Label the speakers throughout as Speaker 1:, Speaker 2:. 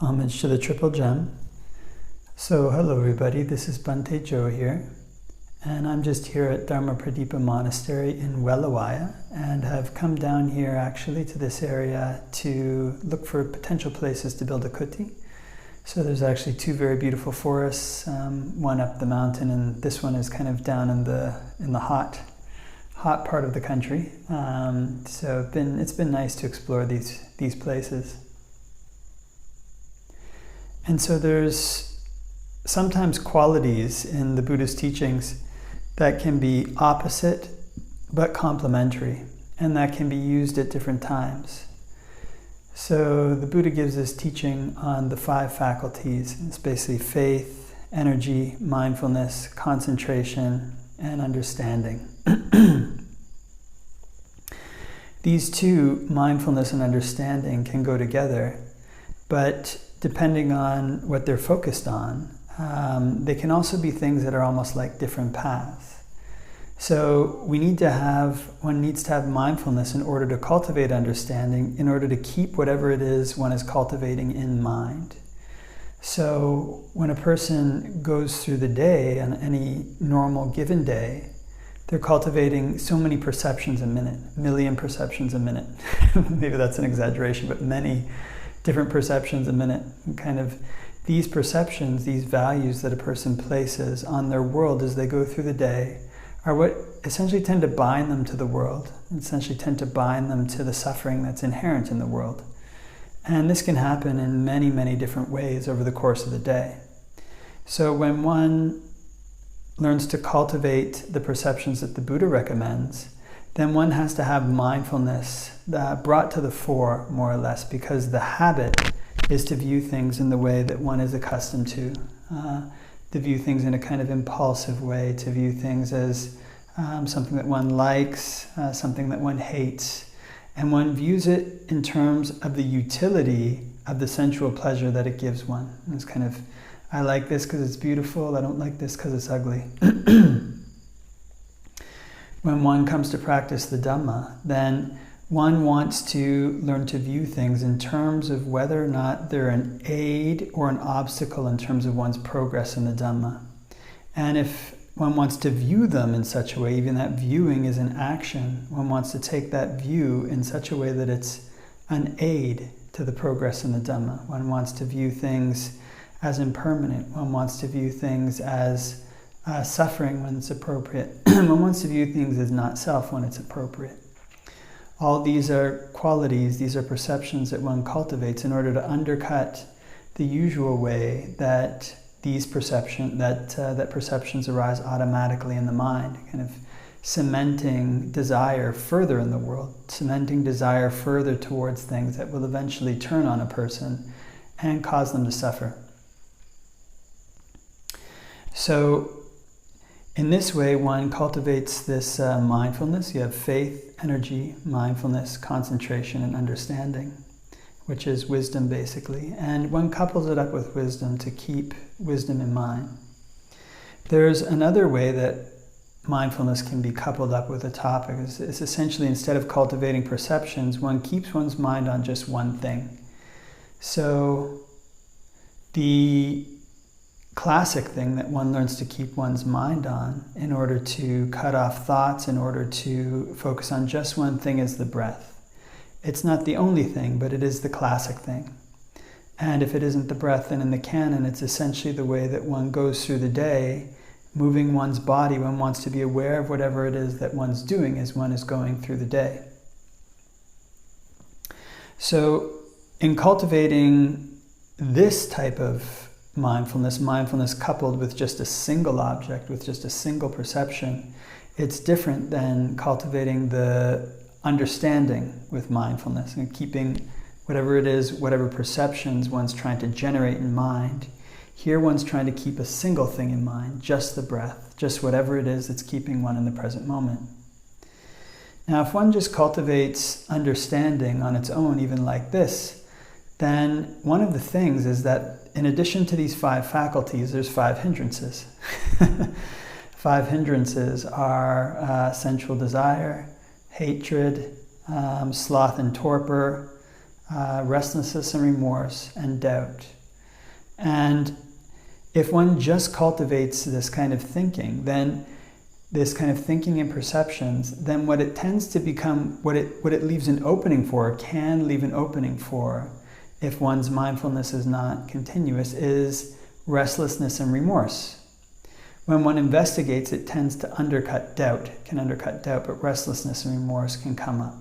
Speaker 1: Homage to the Triple Gem. So hello everybody, this is Bhante Joe here, and I'm just here at Dharma-Pradipa Monastery in Welawaya, and have come down here actually to this area to look for potential places to build a kuti. So there's actually two very beautiful forests, one up the mountain, and this one is kind of down in the hot part of the country. So it's been nice to explore these places. And so there's sometimes qualities in the Buddha's teachings that can be opposite but complementary, and that can be used at different times. So the Buddha gives this teaching on the 5 faculties. It's basically faith, energy, mindfulness, concentration, and understanding. These two, mindfulness and understanding, can go together, but depending on what they're focused on, they can also be things that are almost like different paths. So one needs to have mindfulness in order to cultivate understanding, in order to keep whatever it is one is cultivating in mind. So when a person goes through the day, on any normal given day, they're cultivating so many perceptions a minute, 1 million perceptions a minute. Maybe that's an exaggeration, but many different perceptions a minute. And kind of these perceptions, these values that a person places on their world as they go through the day, are what essentially tend to bind them to the world, essentially tend to bind them to the suffering that's inherent in the world. And this can happen in many, many different ways over the course of the day. So when one learns to cultivate the perceptions that the Buddha recommends, then one has to have mindfulness brought to the fore, more or less, because the habit is to view things in the way that one is accustomed to view things in a kind of impulsive way, to view things as something that one likes, something that one hates, and one views it in terms of the utility of the sensual pleasure that it gives one. And it's kind of, I like this because it's beautiful, I don't like this because it's ugly. When one comes to practice the Dhamma, then one wants to learn to view things in terms of whether or not they're an aid or an obstacle in terms of one's progress in the Dhamma. And if one wants to view them in such a way, even that viewing is an action, one wants to take that view in such a way that it's an aid to the progress in the Dhamma. One wants to view things as impermanent. One wants to view things as suffering when it's appropriate. One wants to view things as not self when it's appropriate. All these are qualities, these are perceptions that one cultivates in order to undercut the usual way that perceptions arise automatically in the mind, kind of cementing desire further in the world, cementing desire further towards things that will eventually turn on a person and cause them to suffer. So in this way, one cultivates this mindfulness. You have faith, energy, mindfulness, concentration, and understanding, which is wisdom basically. And one couples it up with wisdom to keep wisdom in mind. There's another way that mindfulness can be coupled up with a topic. It's essentially, instead of cultivating perceptions, one keeps one's mind on just one thing. So the classic thing that one learns to keep one's mind on in order to cut off thoughts, in order to focus on just one thing, is the breath. It's not the only thing, but it is the classic thing. And if it isn't the breath, then in the canon, it's essentially the way that one goes through the day, moving one's body. One wants to be aware of whatever it is that one's doing as one is going through the day. So in cultivating this type of mindfulness coupled with just a single object, with just a single perception, it's different than cultivating the understanding with mindfulness and keeping whatever it is, whatever perceptions one's trying to generate in mind. Here one's trying to keep a single thing in mind, just the breath, just whatever it is that's keeping one in the present moment. Now, if one just cultivates understanding on its own, even like this, then one of the things is that in addition to these 5 faculties, there's 5 hindrances. 5 hindrances are sensual desire, hatred, sloth and torpor, restlessness and remorse, and doubt. And if one just cultivates this kind of thinking, then this kind of thinking and perceptions, then what it tends to become, what it leaves an opening for, can leave an opening for, if one's mindfulness is not continuous, is restlessness and remorse. When one investigates, it tends to can undercut doubt, but restlessness and remorse can come up.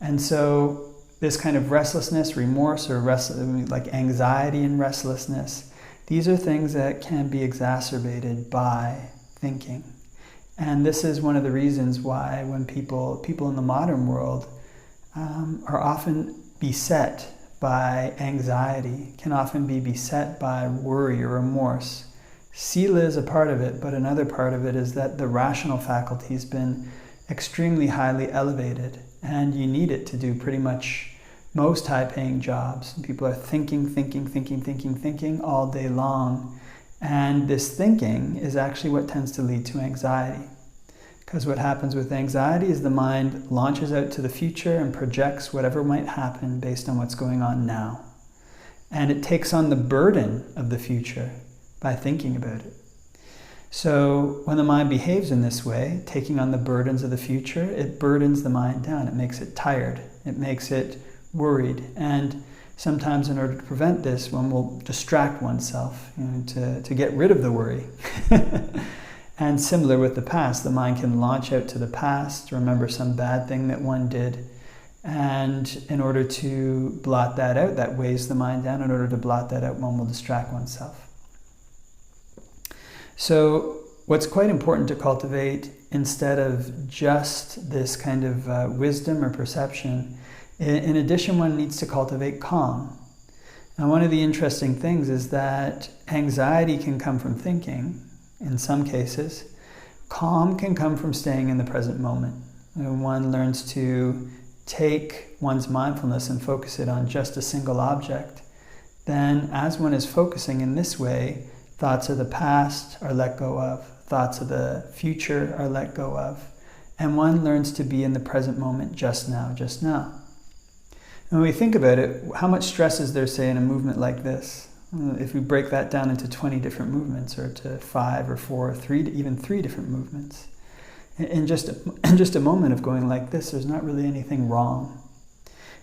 Speaker 1: And so this kind of restlessness, remorse, or like anxiety and restlessness, these are things that can be exacerbated by thinking. And this is one of the reasons why when people in the modern world are often beset by anxiety, can often be beset by worry or remorse. Sila is a part of it, but another part of it is that the rational faculty has been extremely highly elevated, and you need it to do pretty much most high-paying jobs. People are thinking all day long. And this thinking is actually what tends to lead to anxiety. Because what happens with anxiety is the mind launches out to the future and projects whatever might happen based on what's going on now. And it takes on the burden of the future by thinking about it. So when the mind behaves in this way, taking on the burdens of the future, it burdens the mind down. It makes it tired. It makes it worried. And sometimes in order to prevent this, one will distract oneself, to get rid of the worry. And similar with the past, the mind can launch out to the past, to remember some bad thing that one did. And in order to blot that out, that weighs the mind down. In order to blot that out, one will distract oneself. So what's quite important to cultivate, instead of just this kind of wisdom or perception, in addition, one needs to cultivate calm. Now, one of the interesting things is that anxiety can come from thinking, in some cases. Calm can come from staying in the present moment. When one learns to take one's mindfulness and focus it on just a single object, then as one is focusing in this way, thoughts of the past are let go of, thoughts of the future are let go of, and one learns to be in the present moment just now. When we think about it, how much stress is there, say, in a movement like this? If we break that down into 20 different movements, or to 5 or 4 or 3, even 3 different movements, in just a moment of going like this, there's not really anything wrong.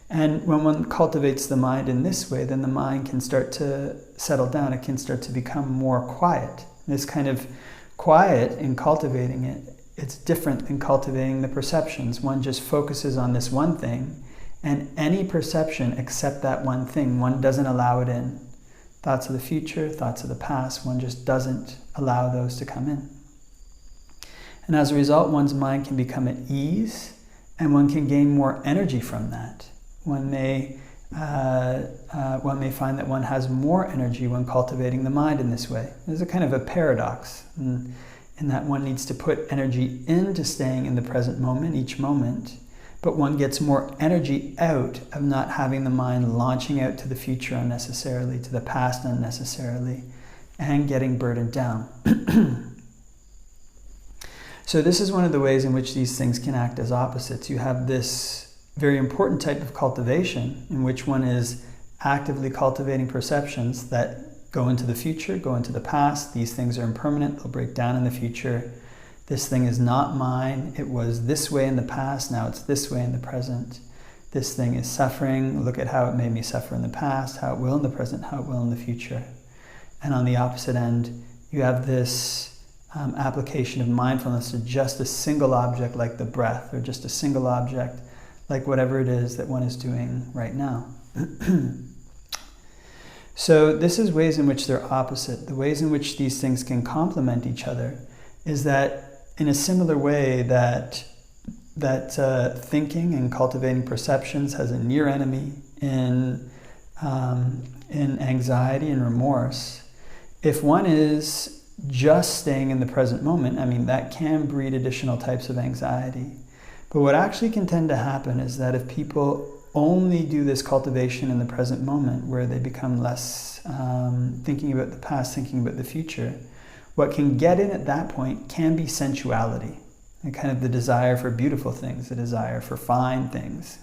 Speaker 1: And when one cultivates the mind in this way, then the mind can start to settle down. It can start to become more quiet. This kind of quiet, in cultivating it, it's different than cultivating the perceptions. One just focuses on this one thing, and any perception except that one thing, one doesn't allow it in. Thoughts of the future, thoughts of the past, one just doesn't allow those to come in. And as a result, one's mind can become at ease, and one can gain more energy from that. One may find that one has more energy when cultivating the mind in this way. There's a kind of a paradox in that one needs to put energy into staying in the present moment, each moment, but one gets more energy out of not having the mind launching out to the future unnecessarily, to the past unnecessarily, and getting burdened down. So this is one of the ways in which these things can act as opposites. You have this very important type of cultivation in which one is actively cultivating perceptions that go into the future, go into the past. These things are impermanent, they'll break down in the future. This thing is not mine. It was this way in the past, now it's this way in the present. This thing is suffering. Look at how it made me suffer in the past, how it will in the present, how it will in the future. And on the opposite end, you have this application of mindfulness to just a single object like the breath, or just a single object like whatever it is that one is doing right now. So this is ways in which they're opposite. The ways in which these things can complement each other is that in a similar way that thinking and cultivating perceptions has a near enemy in anxiety and remorse, if one is just staying in the present moment, that can breed additional types of anxiety. But what actually can tend to happen is that if people only do this cultivation in the present moment, where they become less thinking about the past, thinking about the future, what can get in at that point can be sensuality, and kind of the desire for beautiful things, the desire for fine things,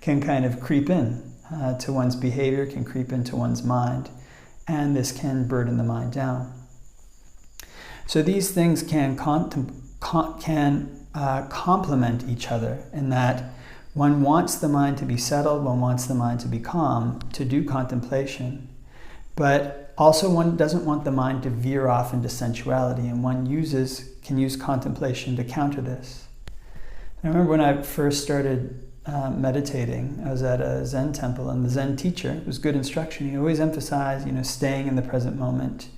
Speaker 1: can kind of creep in to one's behavior, can creep into one's mind, and this can burden the mind down. So these things can complement each other in that one wants the mind to be settled, one wants the mind to be calm, to do contemplation, but also one doesn't want the mind to veer off into sensuality, and one can use contemplation to counter this. I remember when I first started meditating, I was at a Zen temple, and the Zen teacher, it was good instruction, he always emphasized, staying in the present moment,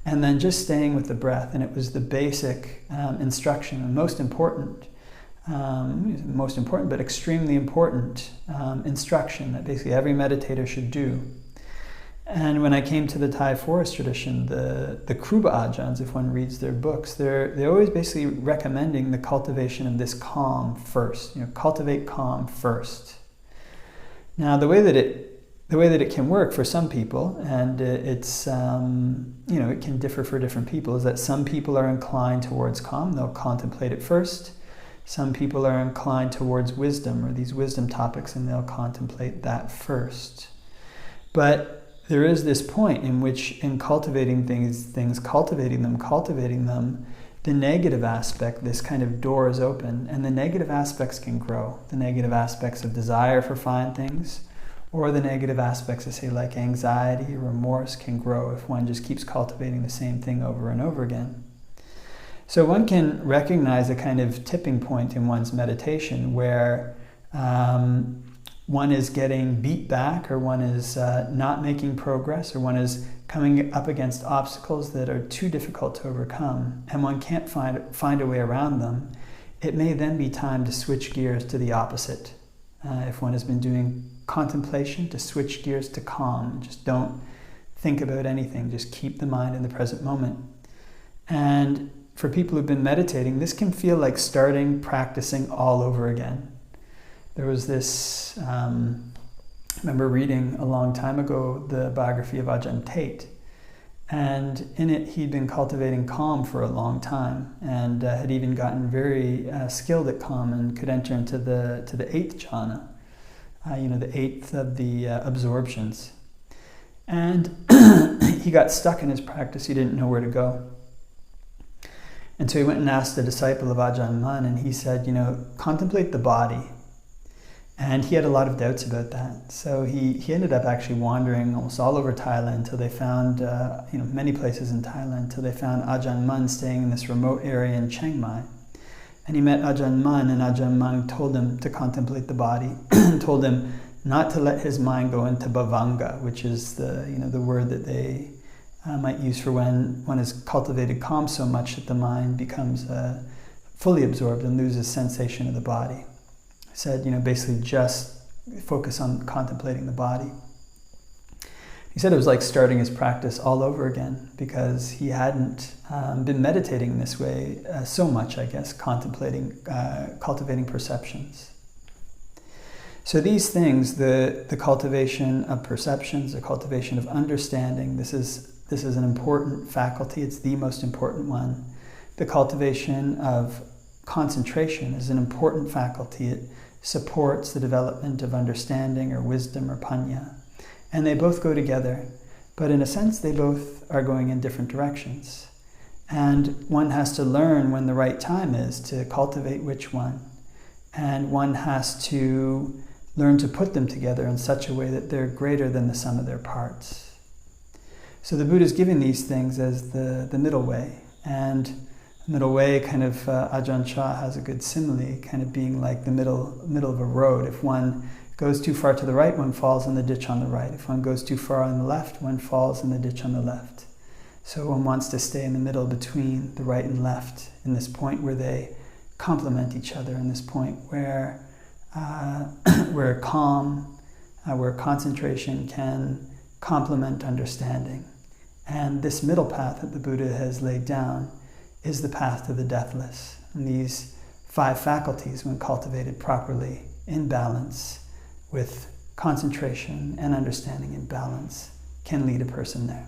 Speaker 1: and then just staying with the breath, and it was the basic instruction, and most important, but extremely important instruction that basically every meditator should do. And when I came to the Thai forest tradition, the Kruba Ajahns, if one reads their books, they're always basically recommending the cultivation of this calm first. Cultivate calm first. Now, the way that it can work for some people, and it's it can differ for different people, is that some people are inclined towards calm; they'll contemplate it first. Some people are inclined towards wisdom or these wisdom topics, and they'll contemplate that first. But there is this point in which, in cultivating things, cultivating them, the negative aspect, this kind of door is open, and the negative aspects can grow. The negative aspects of desire for fine things, or the negative aspects of, say, like anxiety or remorse can grow if one just keeps cultivating the same thing over and over again. So one can recognize a kind of tipping point in one's meditation where one is getting beat back, or one is not making progress, or one is coming up against obstacles that are too difficult to overcome, and one can't find a way around them. It may then be time to switch gears to the opposite. If one has been doing contemplation, to switch gears to calm. Just don't think about anything. Just keep the mind in the present moment. And for people who've been meditating, this can feel like practicing all over again. There was this, I remember reading a long time ago the biography of Ajahn Tate, and in it he'd been cultivating calm for a long time, and had even gotten very skilled at calm and could enter into the eighth jhana, the eighth of the absorptions. And he got stuck in his practice, he didn't know where to go. And so he went and asked a disciple of Ajahn Mun, and he said, contemplate the body. And he had a lot of doubts about that. So he ended up actually wandering almost all over Thailand until they found, many places in Thailand, until they found Ajahn Mun staying in this remote area in Chiang Mai. And he met Ajahn Mun, and Ajahn Mun told him to contemplate the body, and told him not to let his mind go into bhavanga, which is the word that they might use for when one has cultivated calm so much that the mind becomes fully absorbed and loses sensation of the body. He said, basically just focus on contemplating the body. He said it was like starting his practice all over again because he hadn't been meditating this way so much, I guess, cultivating perceptions. So these things, the cultivation of perceptions, the cultivation of understanding, this is an important faculty. It's the most important one. The cultivation of concentration is an important faculty. It supports the development of understanding or wisdom or panya. And they both go together, but in a sense they both are going in different directions. And one has to learn when the right time is to cultivate which one. And one has to learn to put them together in such a way that they're greater than the sum of their parts. So the Buddha is giving these things as the middle way. And middle way, kind of, Ajahn Chah has a good simile, kind of being like the middle of a road. If one goes too far to the right, one falls in the ditch on the right. If one goes too far on the left, one falls in the ditch on the left. So one wants to stay in the middle between the right and left, in this point where they complement each other, in this point where calm, where concentration can complement understanding. And this middle path that the Buddha has laid down is the path to the deathless. And these 5 faculties, when cultivated properly, in balance, with concentration and understanding in balance, can lead a person there.